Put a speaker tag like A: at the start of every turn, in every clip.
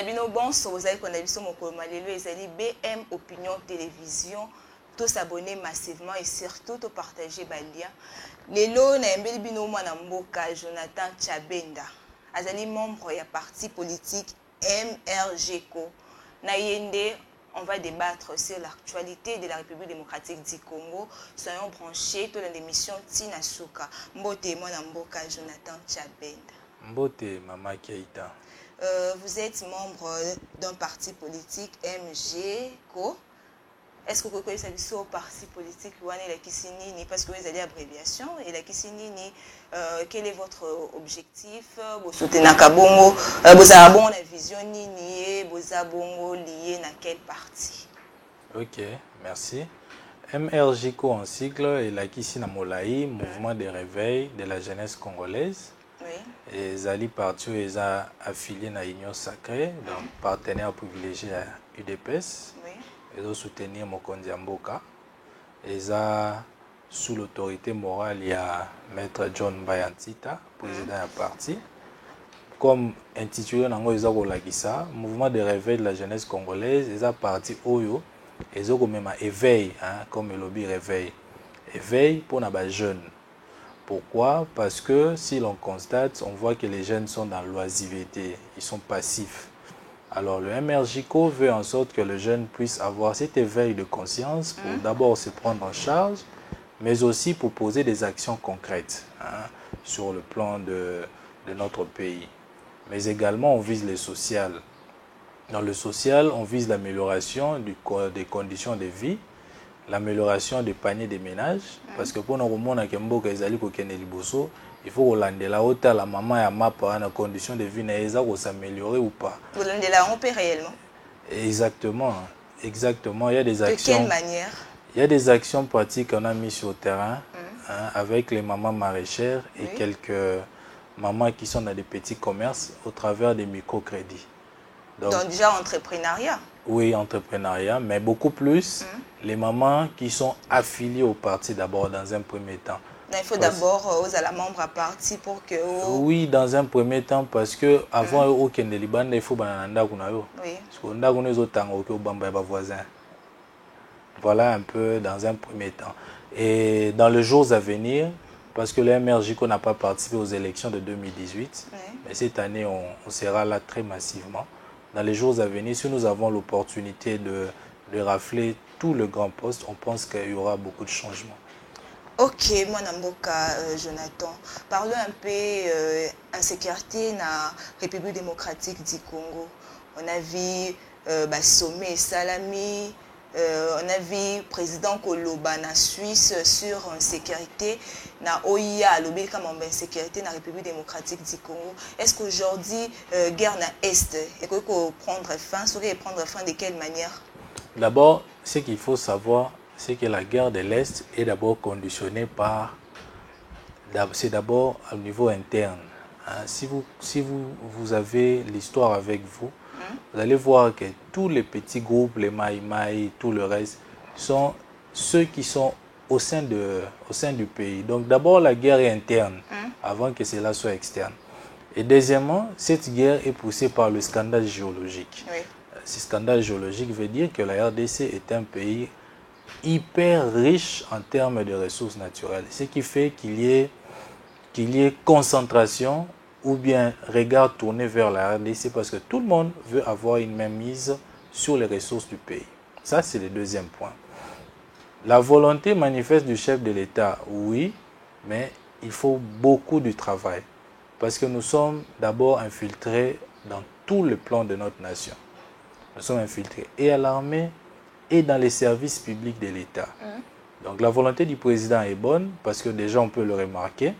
A: bino bonso vous avez connaît biso mokolo malelo ezali BM Opinion Télévision. Tous abonner massivement et surtout de partager balia. Lelo na embeli bino mwana mboka Jonathan Tchabenda. Azali membre ya parti politique MRGCO. Na yende on va débattre sur l'actualité de la République démocratique du Congo. Soyons branchés dans l'émission Tina Souka. Mbote mwana mboka Jonathan Tchabenda.
B: Mbote Mama Keita.
A: Vous êtes membre d'un parti politique MGCO. Est-ce que vous connaissez le parti politique parce que vous avez l'abréviation et la Kissinini, quel est votre objectif? Vous soutenez Nakabongo, vous avez la vision ni vous avez lié à quel parti?
B: Ok, merci. MRGCO en sigle est la Kissina Molaï, Mouvement de réveil de la jeunesse congolaise.
A: Oui.
B: Et Zali Parti est affilié à l'Union Sacrée, donc partenaire privilégié à UDPS.
A: Oui.
B: Ils ont soutenu Mokonzi Mboka. Ils ont sous l'autorité morale, il y a Maître John Bayantita, président du parti. Comme intitulé Nango Izako Lagisa, Mouvement de réveil de la jeunesse congolaise, ils ont parti Oyo, ils ont même éveil, comme le lobby réveil. Éveil pour les jeunes. Pourquoi? Parce que si l'on constate, on voit que les jeunes sont dans l'oisiveté, ils sont passifs. Alors le MRGCO veut en sorte que le jeune puisse avoir cet éveil de conscience pour d'abord se prendre en charge, mais aussi pour poser des actions concrètes sur le plan de notre pays. Mais également, on vise le social. Dans le social, on vise l'amélioration des conditions de vie, l'amélioration des paniers des ménages, parce que pour nous, il faut que la haute la maman et ma parent en condition de vie s'améliorer ou pas.
A: Vous l'en paix réellement.
B: Exactement, exactement. Il y a des actions.
A: De quelle manière?
B: Il y a des actions pratiques qu'on a mises sur le terrain avec les mamans maraîchères et quelques mamans qui sont dans des petits commerces au travers des microcrédits.
A: Donc déjà entrepreneuriat.
B: Oui, entrepreneuriat, mais beaucoup plus les mamans qui sont affiliées au parti d'abord dans un premier temps.
A: Il faut d'abord aux la membre à parti pour que...
B: Oui, dans un premier temps, parce que avant aucun de Liban, il faut bananda kunayo. Oui. Parce qu'on a connu autant que bamba voisin. Voilà un peu dans un premier temps. Et dans les jours à venir, parce que le MRGCO n'a pas participé aux élections de 2018, mais cette année on sera là très massivement. Dans les jours à venir, si nous avons l'opportunité de rafler tout le grand poste, on pense qu'il y aura beaucoup de changements.
A: Ok, moi Namboka Jonathan, parlons un peu insécurité dans la République démocratique du Congo. On a vu sommet Salami, on a vu président Koloba en Suisse sur insécurité, na OIA, l'obé comme insécurité dans la République démocratique du Congo. Est-ce qu'aujourd'hui guerre na Est, et qu'il faut prendre fin, prendre fin de quelle manière?
B: D'abord, ce qu'il faut savoir, c'est que la guerre de l'Est est d'abord conditionnée par... C'est d'abord au niveau interne. Si vous avez l'histoire avec vous, vous allez voir que tous les petits groupes, les Maï, tout le reste, sont ceux qui sont au sein du pays. Donc d'abord, la guerre est interne, avant que cela soit externe. Et deuxièmement, cette guerre est poussée par le scandale géologique. Oui. Ce scandale géologique veut dire que la RDC est un pays hyper riche en termes de ressources naturelles. Ce qui fait qu'il y ait concentration ou bien regard tourné vers la RDC parce que tout le monde veut avoir une même mise sur les ressources du pays. Ça, c'est le deuxième point. La volonté manifeste du chef de l'État, oui, mais il faut beaucoup de travail parce que nous sommes d'abord infiltrés dans tout le plan de notre nation. Nous sommes infiltrés et à l'armée et dans les services publics de l'État. Donc la volonté du président est bonne parce que déjà on peut le remarquer.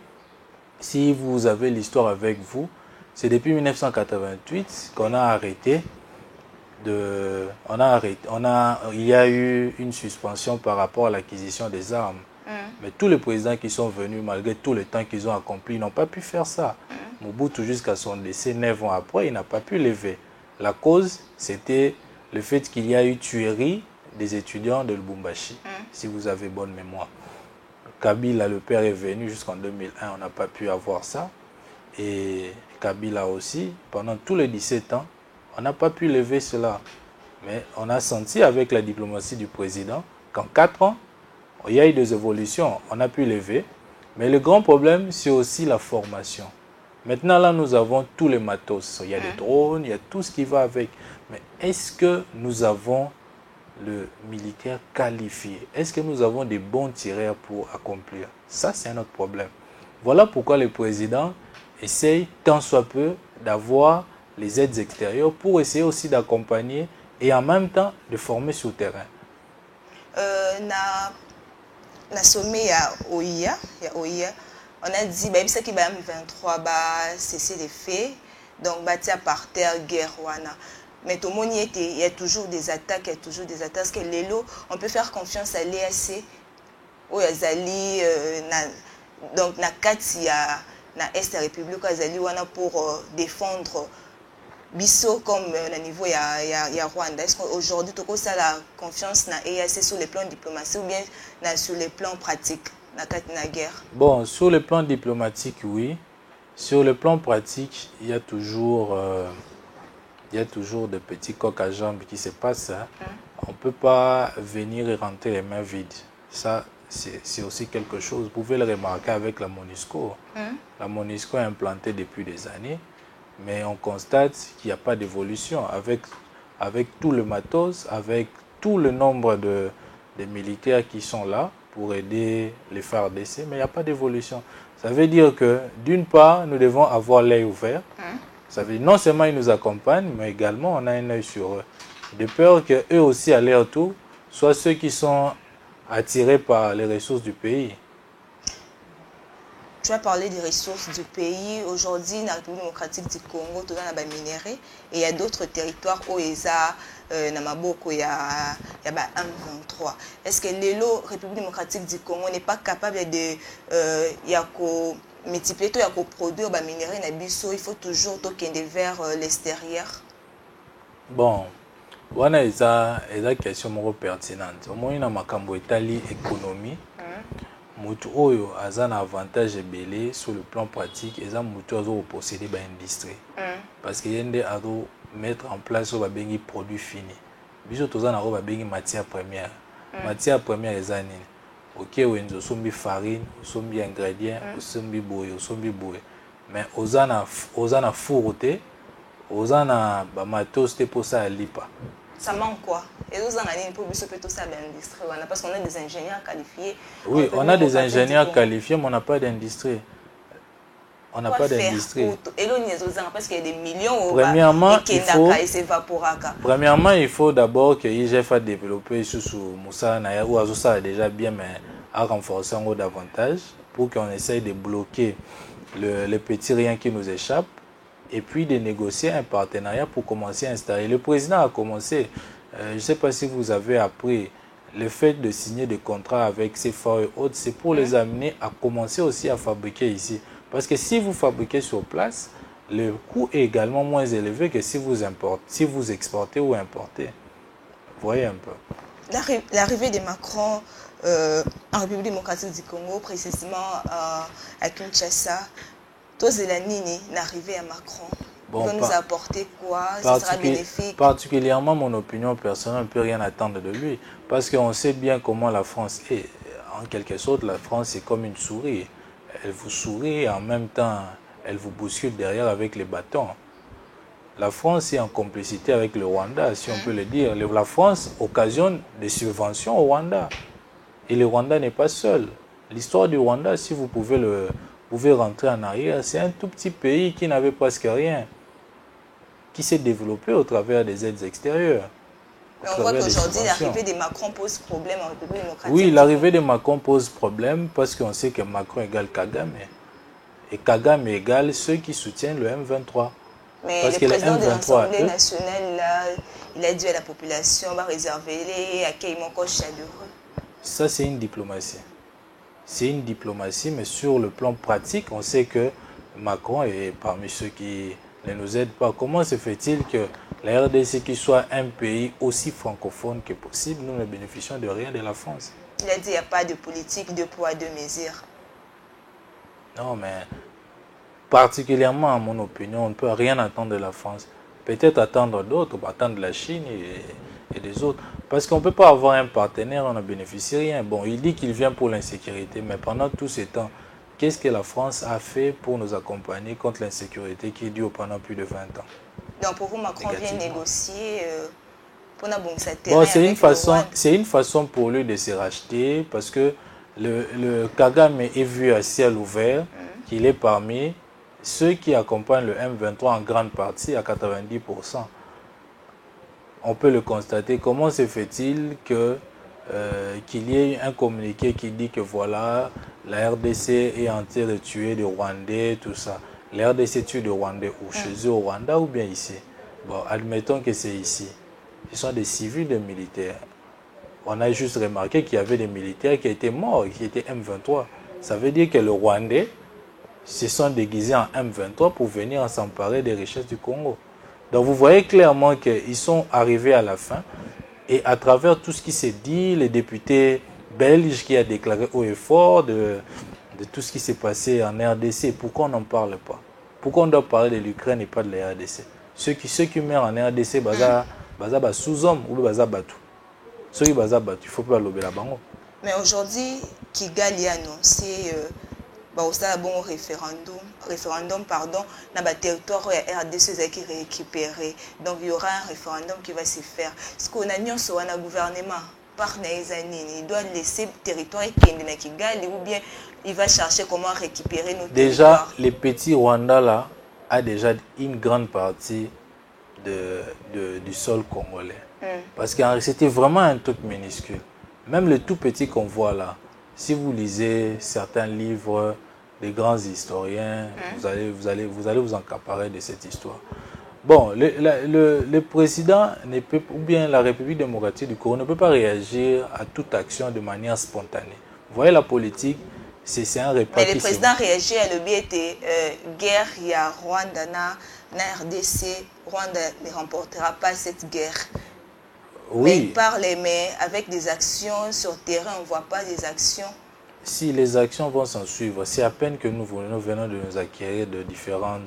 B: Si vous avez l'histoire avec vous, c'est depuis 1988 qu'on a arrêté il y a eu une suspension par rapport à l'acquisition des armes. Mais tous les présidents qui sont venus, malgré tout le temps qu'ils ont accompli, n'ont pas pu faire ça. Mobutu, jusqu'à son décès, 9 ans après, il n'a pas pu lever. La cause, c'était le fait qu'il y a eu tuerie des étudiants de Lubumbashi, si vous avez bonne mémoire. Kabila, le père, est venu jusqu'en 2001, on n'a pas pu avoir ça. Et Kabila aussi, pendant tous les 17 ans, On n'a pas pu lever cela. Mais on a senti avec la diplomatie du président qu'en 4 ans, il y a eu des évolutions. On a pu lever. Mais le grand problème, c'est aussi la formation. Maintenant, là, nous avons tous les matos. Il y a les drones, il y a tout ce qui va avec. Mais est-ce que nous avons le militaire qualifié? Est-ce que nous avons des bons tireurs pour accomplir? Ça, c'est un autre problème. Voilà pourquoi le président essaye tant soit peu d'avoir les aides extérieures pour essayer aussi d'accompagner et en même temps de former sur le terrain.
A: Na sommet, il y a OIA. On a dit que qui 23 cesser les faits, donc bâtir par terre guerre wana. Mais tout le monde il y a toujours des attaques, parce que l'élo, on peut faire confiance à l'EAC ou à Zali donc na kati ya na Est la République Zali wana pour défendre Bisso comme au niveau ya Rwanda. Est-ce qu'aujourd'hui tu as la confiance na EAC sur le plan diplomatique ou bien sur le plan pratique na kati na guerre?
B: Bon, sur le plan diplomatique, oui. Sur le plan pratique, il y a toujours de petits coqs à jambes qui se passent. Hein. On ne peut pas venir et rentrer les mains vides. Ça, c'est aussi quelque chose. Vous pouvez le remarquer avec la MONUSCO. La MONUSCO est implantée depuis des années, mais on constate qu'il n'y a pas d'évolution. Avec tout le matos, avec tout le nombre de militaires qui sont là pour aider les FARDC, mais il n'y a pas d'évolution. Ça veut dire que, d'une part, nous devons avoir l'œil ouvert. Ça veut dire non seulement ils nous accompagnent, mais également on a un œil sur eux. De peur qu'eux aussi, à leur tour, soient ceux qui sont attirés par les ressources du pays.
A: Tu as parlé des ressources du pays. Aujourd'hui, dans la République démocratique du Congo, tu as des minéraux et il y a d'autres territoires où il y a il y a M23. Est-ce que la République démocratique du Congo n'est pas capable de multiplier tout et produire des minéraux? Il faut toujours tourner vers l'extérieur.
B: Bon, voilà une question pertinente. Au moins, il y a une économie. Mutu oyo a un avantage belé sur le plan pratique et ça mutu ozo posséder ba industrie parce que yende ado mettre en place ba bengi produit fini biso toza na ba bengi matière première eza nini OK wenzo sombi farine sombi ingrédients sombi boye mais ozana four te ozana ba matos te pour ça lipa.
A: Ça manque quoi? Et nous avons pour tout ça l'industrie parce qu'on a des ingénieurs qualifiés.
B: Oui, on a des ingénieurs qualifiés, mais on n'a pas d'industrie. On n'a pas d'industrie.
A: Et là, parce qu'il y a des millions
B: premièrement, il faut d'abord que l'IGF a développé sous Moussa Naya ou Azosa déjà bien, mais à renforcer encore davantage pour qu'on essaye de bloquer les petits riens qui nous échappent et puis de négocier un partenariat pour commencer à installer. Le président a commencé, je ne sais pas si vous avez appris, le fait de signer des contrats avec ces forts et autres, c'est pour les amener à commencer aussi à fabriquer ici. Parce que si vous fabriquez sur place, le coût est également moins élevé que si vous exportez ou importez. Vous voyez un peu.
A: L'arrivée de Macron en République démocratique du Congo, précisément à Kinshasa, l'arrivée à Macron,
B: bon,
A: va nous apporter quoi? Ce sera bénéfique?
B: Particulièrement, mon opinion personnelle, on ne peut rien attendre de lui. Parce qu'on sait bien comment la France est. En quelque sorte, la France est comme une souris. Elle vous sourit et en même temps, elle vous bouscule derrière avec les bâtons. La France est en complicité avec le Rwanda, si on peut le dire. La France occasionne des subventions au Rwanda. Et le Rwanda n'est pas seul. L'histoire du Rwanda, si vous pouvez rentrer en arrière, c'est un tout petit pays qui n'avait presque rien, qui s'est développé au travers des aides extérieures.
A: Mais on voit qu'aujourd'hui, l'arrivée de Macron pose problème en République démocratique.
B: Oui, l'arrivée de Macron pose problème parce qu'on sait que Macron égale Kagame. Et Kagame égale ceux qui soutiennent le M23.
A: Mais
B: parce
A: le président de l'Assemblée nationale, là, il a dit à la population, va réserver les accueils chaleureux.
B: Ça, c'est une diplomatie. C'est une diplomatie, mais sur le plan pratique, on sait que Macron est parmi ceux qui ne nous aident pas. Comment se fait-il que la RDC, qui soit un pays aussi francophone que possible, nous ne bénéficions de rien de la France?
A: Il a dit qu'il n'y a pas de politique de poids, de mesure.
B: Non, mais particulièrement, à mon opinion, on ne peut rien attendre de la France. peut-être attendre d'autres, attendre la Chine et des autres. Parce qu'on ne peut pas avoir un partenaire, on ne bénéficie rien. Bon, il dit qu'il vient pour l'insécurité, mais pendant tous ces temps, qu'est-ce que la France a fait pour nous accompagner contre l'insécurité qui dure pendant plus de 20 ans?
A: Donc pour vous, Macron vient négocier pour la bon,
B: bon, c'est une façon pour lui de se racheter parce que le Kagame est vu à ciel ouvert, qu'il est parmi ceux qui accompagnent le M23 en grande partie, à 90%. On peut le constater. Comment se fait-il que qu'il y ait un communiqué qui dit que voilà, la RDC est en train de tuer des Rwandais, tout ça. La RDC tue des Rwandais ou chez eux au Rwanda ou bien ici? Bon, admettons que c'est ici. Ce sont des civils, des militaires. On a juste remarqué qu'il y avait des militaires qui étaient morts, qui étaient M23. Ça veut dire que les Rwandais se sont déguisés en M23 pour venir s'emparer des richesses du Congo. Donc vous voyez clairement qu'ils sont arrivés à la fin. Et à travers tout ce qui s'est dit, les députés belges qui ont déclaré haut et fort de tout ce qui s'est passé en RDC, pourquoi on n'en parle pas? Pourquoi on doit parler de l'Ukraine et pas de la RDC? Ceux qui meurent en RDC, baza sous-hommes ou baza batou. Ceux qui baza batou, il ne faut pas l'obéir la bango.
A: Mais aujourd'hui, Kigali a annoncé un bon référendum pardon, dans le territoire RDC qui est récupéré. Donc il y aura un référendum qui va se faire. Ce qu'on a mis sur un gouvernement, il doit laisser le territoire de Kigali ou bien il va chercher comment récupérer nos
B: déjà, les petits Rwandais là a déjà une grande partie du sol congolais. Parce que c'était vraiment un truc minuscule. Même le tout petit qu'on voit là, si vous lisez certains livres des grands historiens, vous allez vous encaparer de cette histoire. Bon, le président ou bien la République démocratique du Congo ne peut pas réagir à toute action de manière spontanée. Vous voyez, la politique, c'est un repas.
A: Mais le président réagit à le biais de guerre, il y a Rwanda, na RDC, Rwanda ne remportera pas cette guerre. Oui. Mais il parle, mais avec des actions sur terrain, on ne voit pas des actions.
B: Si les actions vont s'en suivre, c'est à peine que nous venons de nous acquérir de différents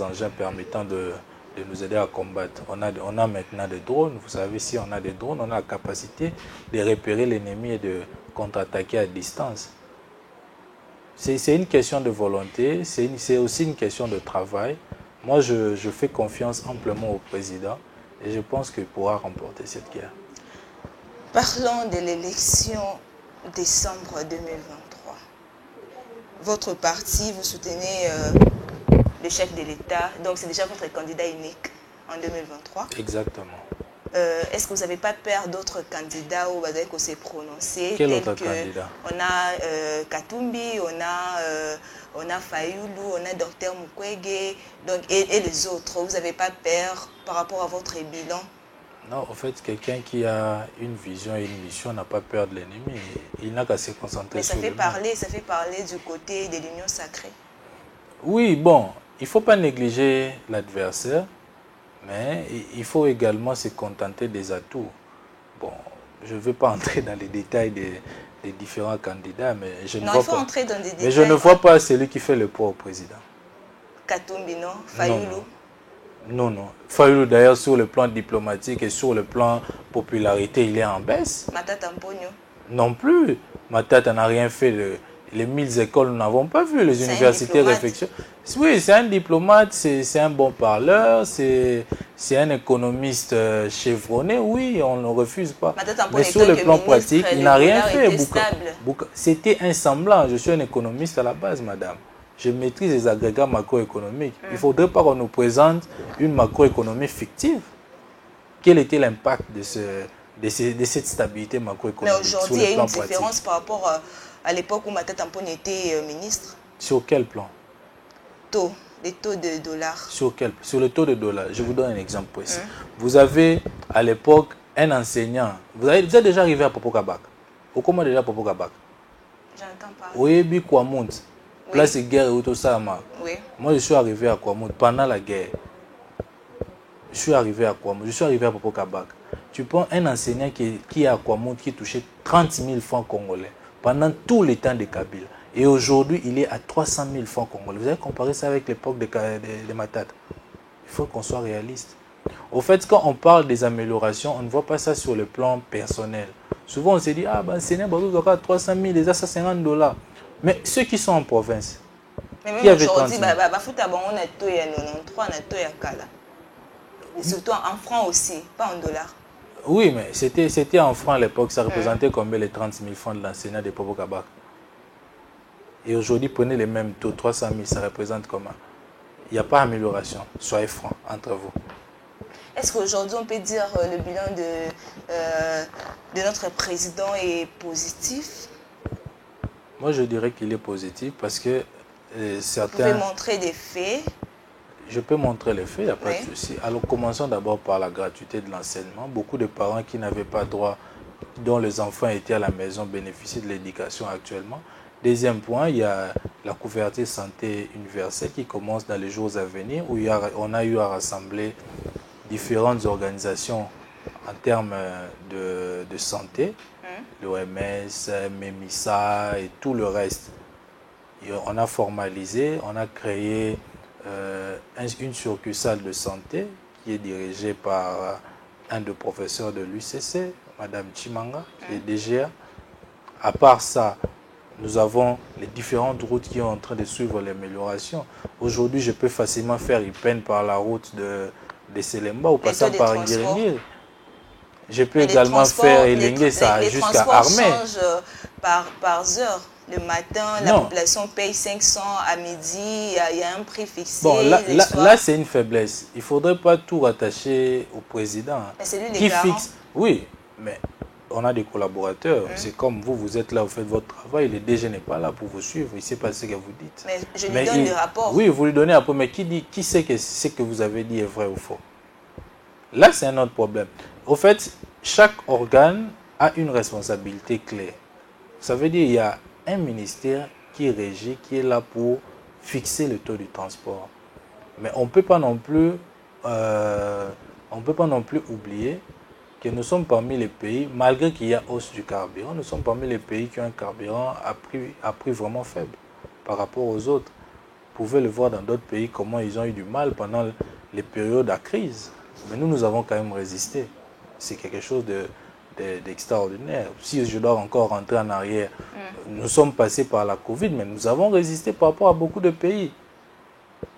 B: engins permettant de nous aider à combattre. On a maintenant des drones. Vous savez, si on a des drones, on a la capacité de repérer l'ennemi et de contre-attaquer à distance. C'est une question de volonté, c'est aussi une question de travail. Moi, je fais confiance amplement au président et je pense qu'il pourra remporter cette guerre.
A: Parlons de l'élection décembre 2023. Votre parti, vous soutenez le chef de l'État, donc c'est déjà votre candidat unique en 2023.
B: Exactement.
A: Est-ce que vous n'avez pas peur d'autres candidats ou qu'on s'est prononcé?
B: Quel autre candidat?
A: On a Katumbi, on a Fayoulou, on a Dr Mukwege, donc, et les autres. Vous n'avez pas peur par rapport à votre bilan?
B: Non, en fait, quelqu'un qui a une vision et une mission n'a pas peur de l'ennemi. Il n'a qu'à se concentrer sur lui-même.
A: Mais ça fait parler du côté de l'union sacrée.
B: Oui, bon, il ne faut pas négliger l'adversaire, mais il faut également se contenter des atouts. Bon, je ne veux pas entrer dans les détails des différents candidats, mais je ne vois pas celui qui fait le poids au président.
A: Katumbi, non? Fayoulou?
B: Non. Fayoulou, d'ailleurs, sur le plan diplomatique et sur le plan popularité, il est en baisse.
A: Matata Mponyo?
B: Non plus. Matata n'a rien fait. Les 1000 écoles, nous n'avons pas vu. Les universités réflexion. Oui, c'est un diplomate, c'est un bon parleur, c'est un économiste chevronné. Oui, on ne refuse pas. Mais sur le plan pratique, il n'a rien fait. C'était un semblant. Je suis un économiste à la base, madame. Je maîtrise les agrégats macroéconomiques. Il ne faudrait pas qu'on nous présente une macroéconomie fictive. Quel était l'impact de cette stabilité macroéconomique?
A: Mais aujourd'hui, il y a une différence par rapport à l'époque où Matata Mponyo était ministre.
B: Sur quel plan?
A: Les taux de dollars.
B: Sur le taux de dollars. Je vous donne un exemple précis. Vous avez à l'époque un enseignant. Vous êtes déjà arrivé à Popokabak. Au comment déjà Popokabak?
A: J'entends pas.
B: Oui, Kwamount. Place de guerre et tout ça.
A: Oui.
B: Moi, je suis arrivé à Kwamount pendant la guerre. Je suis arrivé à Kwamount. Je suis arrivé à Popokabak. Tu prends un enseignant qui est à Kwamount qui touchait 30 000 francs congolais pendant tout le temps de Kabila. Et aujourd'hui, il est à 300 000 francs congolais. Vous avez comparé ça avec l'époque de Matata. faut qu'on soit réaliste. Au fait, quand on parle des améliorations, on ne voit pas ça sur le plan personnel. Souvent, on se dit, ah, ben, c'est 300 000, les 150 $. Mais ceux qui sont en province,
A: mais
B: qui
A: même
B: avaient 30
A: aujourd'hui,
B: 000.
A: on a tout, il y a 93, on a tout, il y a Kala. Et surtout en francs aussi, pas en dollars.
B: Oui, mais c'était en francs à l'époque, ça représentait combien les 30 000 francs de l'enseignant de Popo Kabak. Et aujourd'hui, prenez les mêmes taux, 300 000, ça représente comment? Il n'y a pas d'amélioration, soyez francs entre vous.
A: Est-ce qu'aujourd'hui, on peut dire le bilan de notre président est positif?
B: Moi, je dirais qu'il est positif parce que certains...
A: Vous pouvez montrer des faits?
B: Je peux montrer les faits, il n'y a pas de souci. Alors, commençons d'abord par la gratuité de l'enseignement. Beaucoup de parents qui n'avaient pas droit, dont les enfants étaient à la maison, bénéficient de l'éducation actuellement. Deuxième point, il y a la couverture santé universelle qui commence dans les jours à venir, où on a eu à rassembler différentes organisations en termes de santé, l'OMS, MEMISA et tout le reste. Et on a formalisé, on a créé une succursale de santé qui est dirigée par un des professeurs de l'UCC, Madame Chimanga, qui est DGA. À part ça, nous avons les différentes routes qui sont en train de suivre l'amélioration. Aujourd'hui, je peux facilement faire Ipen par la route de Selemba ou passant par Nguiringiri. Je peux également faire Elengue jusqu'à Armée.
A: Les transports changent par heure. Le matin, la population paye 500, à midi, il y a un prix fixé.
B: Bon, là c'est une faiblesse. Il ne faudrait pas tout rattacher au président.
A: Mais c'est lui
B: qui fixe. Oui, mais on a des collaborateurs. C'est comme vous, vous êtes là, vous faites votre travail. Le DG n'est pas là pour vous suivre. Il ne sait pas ce que vous dites.
A: Mais je lui donne le rapport.
B: Oui, vous lui donnez un rapport. Mais qui sait que ce que vous avez dit est vrai ou faux? Là, c'est un autre problème. Au fait, chaque organe a une responsabilité claire. Ça veut dire qu'il y a un ministère qui régit, qui est là pour fixer le taux du transport. Mais on ne peut pas non plus oublier que nous sommes parmi les pays, malgré qu'il y a hausse du carburant, nous sommes parmi les pays qui ont un carburant à prix vraiment faible par rapport aux autres. Vous pouvez le voir dans d'autres pays, comment ils ont eu du mal pendant les périodes à crise. Mais nous avons quand même résisté. C'est quelque chose d'extraordinaire. Si je dois encore rentrer en arrière, nous sommes passés par la Covid, mais nous avons résisté par rapport à beaucoup de pays.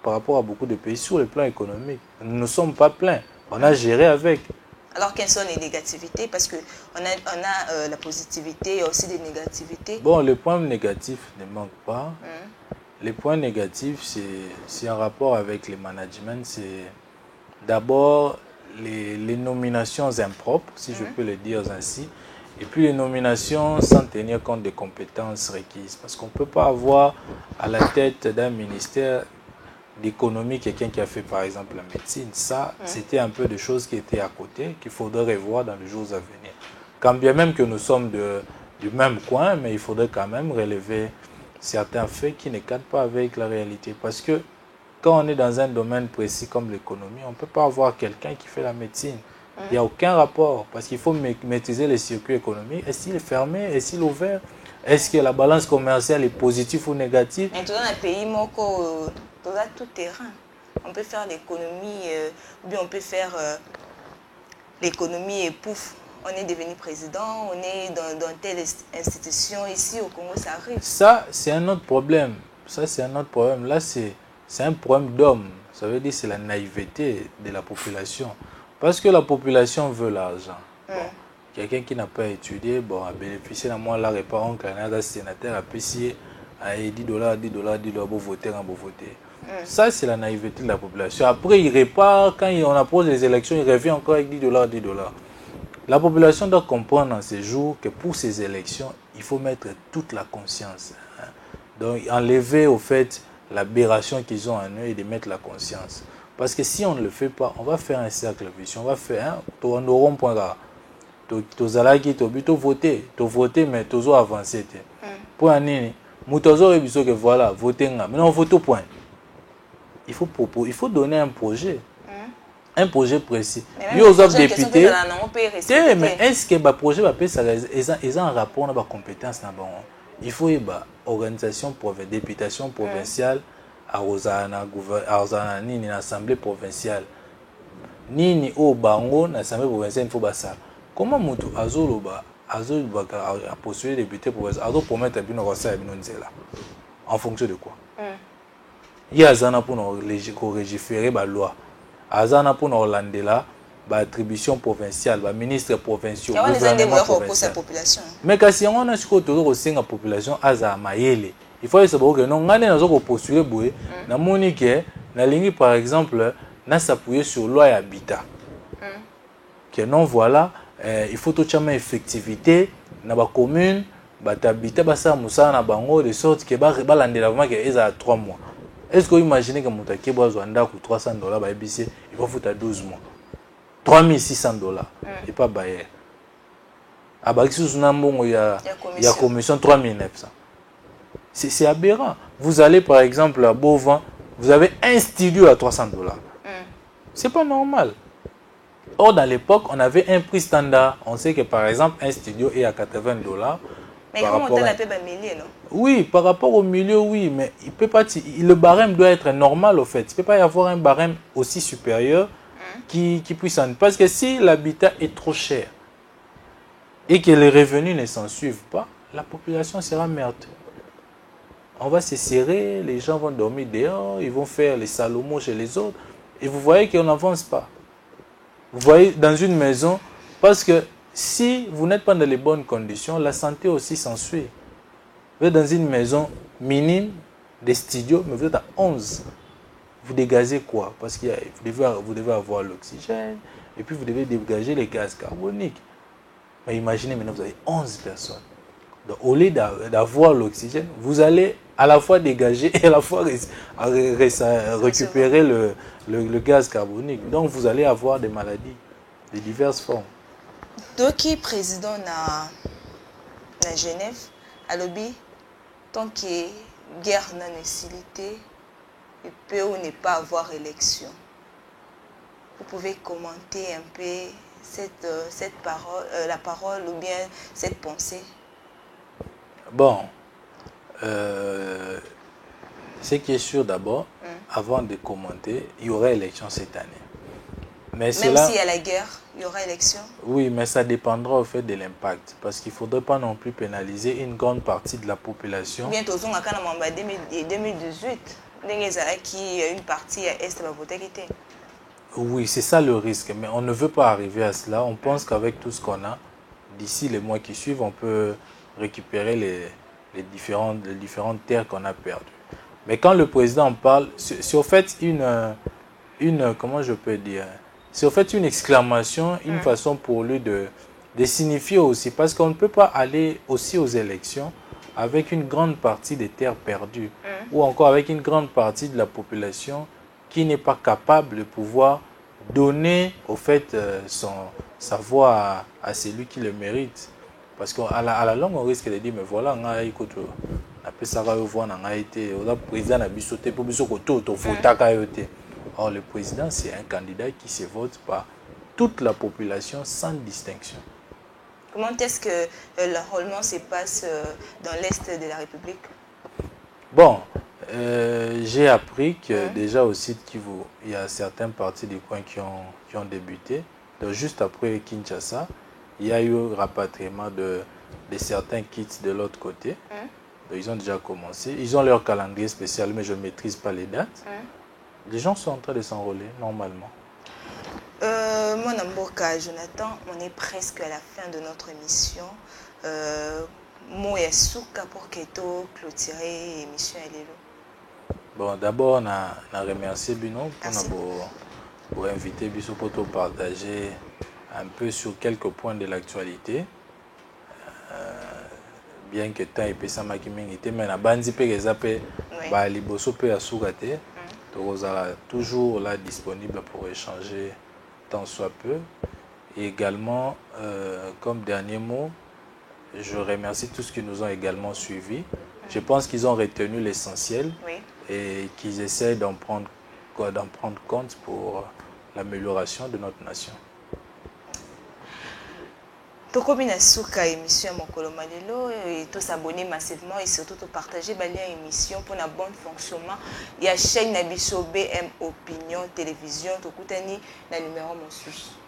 B: Par rapport à beaucoup de pays sur le plan économique. Nous ne sommes pas pleins. On a géré avec.
A: Alors, quelles sont les négativités? Parce qu'on a la positivité et aussi des négativités.
B: Bon, les points négatifs ne manquent pas. Les points négatifs, c'est en rapport avec le management. C'est d'abord les nominations impropres, si je peux le dire ainsi, et puis les nominations sans tenir compte des compétences requises. Parce qu'on ne peut pas avoir à la tête d'un ministère d'économie quelqu'un qui a fait par exemple la médecine. Ça, c'était un peu de choses qui étaient à côté, qu'il faudrait revoir dans les jours à venir. Quand bien même que nous sommes du même coin, mais il faudrait quand même relever certains faits qui ne cadrent pas avec la réalité. Parce que quand on est dans un domaine précis comme l'économie, on ne peut pas avoir quelqu'un qui fait la médecine. Il n'y a aucun rapport, parce qu'il faut maîtriser les circuits économiques. Est-ce qu'il est fermé? Est-ce qu'il est ouvert? Est-ce que la balance commerciale est positive ou négative?
A: Et dans un pays, tout terrain. On peut faire l'économie, ou bien on peut faire l'économie et pouf, on est devenu président, on est dans telle institution. Ici au Congo, ça arrive.
B: Ça, c'est un autre problème. Ça, c'est un autre problème. Là, c'est un problème d'homme. Ça veut dire que c'est la naïveté de la population. Parce que la population veut l'argent. Bon, quelqu'un qui n'a pas étudié, bon, a bénéficié d'un mois, là, répare un Canada, sénateur, a payé à $10, $10, pour voter, pour voter. Ça, c'est la naïveté de la population. Après, il repart, quand on approche les élections, il revient encore avec $10, $10. La population doit comprendre en ces jours que pour ces élections, il faut mettre toute la conscience. Donc, enlever au fait l'aberration qu'ils ont en eux et de mettre la conscience. Parce que si on ne le fait pas, on va faire un cercle vicieux. On va faire un rond-point là. Tu voter, mais tu vas avancer. Pour un nini, que voilà, voter. Mais non, vote au point. Il faut donner un projet. Un projet précis.
A: Mais aux autres députés,
B: mais est-ce que le projet va faire un rapport à la compétence? Il faut une organisation députation provinciale arozana nini na assemblée provinciale nini o bango na assemblée provinciale faut basala comment mutu azoloba a postuler député provincial azo promettre bino kosala bino nzela en fonction de quoi ye azana mpona korégiférer baloi azana mpona kolandela baattribution provinciale baministre provinciaux gouvernement provincial mais kasi yango wana sikoyo tozo kosenga population azala mayele il faut esa bakoke non ngai nde nazo kopostule boye namoni ke nalingi par exemple nasappuye sur loi ya habitat que non voilà il faut totiama effectivité na bacommune bato habitat basala mosala na bango de sorte ke balandela vraiment ke ezala 3 mois. Est-ce que vous imaginez que mon taquet bois ou 300 $, bah, il va foutre à 12 mois. 3600 $. Et pas bailler. Ah, bah, il y a commission 3900. C'est aberrant. Vous allez par exemple à Beauvant, vous avez un studio à 300 $. C'est pas normal. Or, dans l'époque, on avait un prix standard. On sait que par exemple, un studio est à 80 $.
A: Mais comment on appelle un milieu, non?
B: Oui, par rapport au milieu, oui, mais il peut pas, le barème doit être normal, au fait. Il ne peut pas y avoir un barème aussi supérieur qui puisse en... Parce que si l'habitat est trop cher et que les revenus ne s'en suivent pas, la population sera merde. On va se serrer, les gens vont dormir dehors, ils vont faire les salomos chez les autres, et vous voyez qu'on n'avance pas. Vous voyez, dans une maison, parce que si vous n'êtes pas dans les bonnes conditions, la santé aussi s'ensuit. Vous êtes dans une maison minime, des studios, mais vous êtes à 11. Vous dégagez quoi? Parce que vous devez avoir l'oxygène, et puis vous devez dégager les gaz carboniques. Mais imaginez maintenant, vous avez 11 personnes. Donc, au lieu d'avoir l'oxygène, vous allez à la fois dégager et à la fois récupérer le gaz carbonique. Donc, vous allez avoir des maladies de diverses formes.
A: Donc, président na Genève, à lobby, tant que guerre n'a nécessité, il peut ou ne pas avoir élection. Vous pouvez commenter un peu cette parole, la parole ou bien cette pensée.
B: Bon, ce qui est sûr d'abord, avant de commenter, il y aura élection cette année. Mais
A: même s'il y a la guerre, il y aura élection? Oui,
B: mais ça dépendra au fait de l'impact. Parce qu'il ne faudrait pas non plus pénaliser une grande partie de la population.
A: Bientôt, en 2018, il y a une partie à Est qui va voter.
B: Oui, c'est ça le risque. Mais on ne veut pas arriver à cela. On pense qu'avec tout ce qu'on a, d'ici les mois qui suivent, on peut récupérer les différentes terres qu'on a perdues. Mais quand le président en parle, c'est au fait comment je peux dire, c'est au fait une exclamation, une façon pour lui de signifier aussi, parce qu'on ne peut pas aller aussi aux élections avec une grande partie des terres perdues, ou encore avec une grande partie de la population qui n'est pas capable de pouvoir donner au fait sa voix à celui qui le mérite. Parce qu'à la longue, on risque de dire, mais voilà, on a écouté, on a pu savoir voir, on a été, on a président, on a sauté pour nous voter. Or, le président, c'est un candidat qui se vote par toute la population sans distinction.
A: Comment est-ce que l'enrôlement se passe dans l'Est de la République?
B: Bon, j'ai appris que déjà au site Kivu, il y a certaines parties du coin qui ont débuté. Donc, juste après Kinshasa, il y a eu rapatriement de certains kits de l'autre côté. Donc, ils ont déjà commencé. Ils ont leur calendrier spécial, mais je ne maîtrise pas les dates. Les gens sont en train de s'enrôler normalement.
A: Mon Mboka, Jonathan, on est presque à la fin de notre émission. Moi, Souka pour que tu clôturer l'émission.
B: Bon, d'abord, on a remercié Bino pour inviter Bisso pour partager un peu sur quelques points de l'actualité. Bien que temps et ça m'a été mais na bandi pe kezape ba liboso pe ya soukate toujours là disponible pour échanger tant soit peu. Et également comme dernier mot, je remercie tous qui nous ont également suivis. Je pense qu'ils ont retenu l'essentiel et qu'ils essaient d'en prendre compte pour l'amélioration de notre nation.
A: tokomi na suka émission ya mokolo malelo et tous s'abonner massivement et surtout to partager balia émission pour un bon fonctionnement. Il y a chaîne na biso BM Opinion Télévision tokutani na numéro mosusu.